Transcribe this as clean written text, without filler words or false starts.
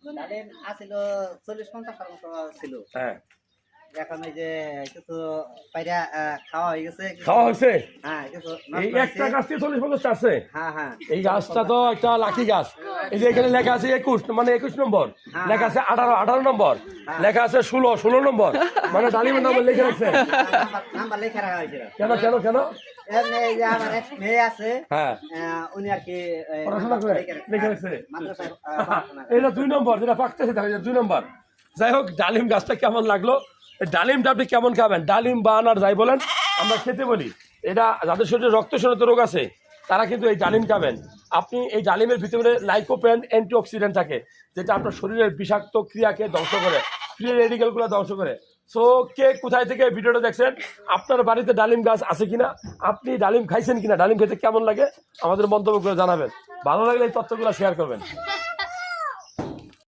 ডালিম আছিল 40-50 মতো ছিল। হ্যাঁ, এখন এই যে কিছু পাইরা খাওয়া হয়ে গেছে। খাওয়া হয়েছে। হ্যাঁ, কিছু এই নষ্ট একটা হয়েছে। গাছ থেকে 40-50 আছে। হ্যাঁ, হ্যাঁ। এই গাছটা তো একটা লাকি গাছ। এই যে এখানে লেখা আছে 21, মানে 21 নম্বর, লেখা আছে 18 নম্বর, লেখা আছে 16 নম্বর, মানে ডালিমের নাম্বার লিখে রাখছে। নাম্বার লেখা রাখা হয়েছিল। কেন কেন কেন? এমনি এই যে আমার এক মেয়ে আছে, হ্যাঁ, উনি আর কি পড়াশোনা করে লিখে রাখছে। মাদ্রাসায় পড়াশোনা করে। এটা 2 নম্বর, যেটা পাকতেছে দেখা যায় 2 নম্বর। যাই হোক, ডালিম গাছটা কেমন লাগলো? এই ডালিমটা আপনি কেমন খাবেন? ডালিম বা আনার যাই বলেন, আমরা খেতে বলি। এটা যাদের শরীরে রক্তশূন্যতা রোগ আছে তারা কিন্তু এই ডালিম খাবেন। আপনি এই ডালিমের ভিতরে লাইকোপেন অ্যান্টিঅক্সিডেন্ট থাকে, যেটা আপনার শরীরের বিষাক্ত ক্রিয়াকে ধ্বংস করে, ফ্রি রেডিকেলগুলো ধ্বংস করে। সো কে কোথায় থেকে ভিডিওটা দেখছেন, আপনার বাড়িতে ডালিম গাছ আছে কিনা, আপনি ডালিম খাইছেন কিনা, ডালিম খেতে কেমন লাগে আমাদের মন্তব্য করে জানাবেন। ভালো লাগলে এই তথ্যগুলো শেয়ার করবেন।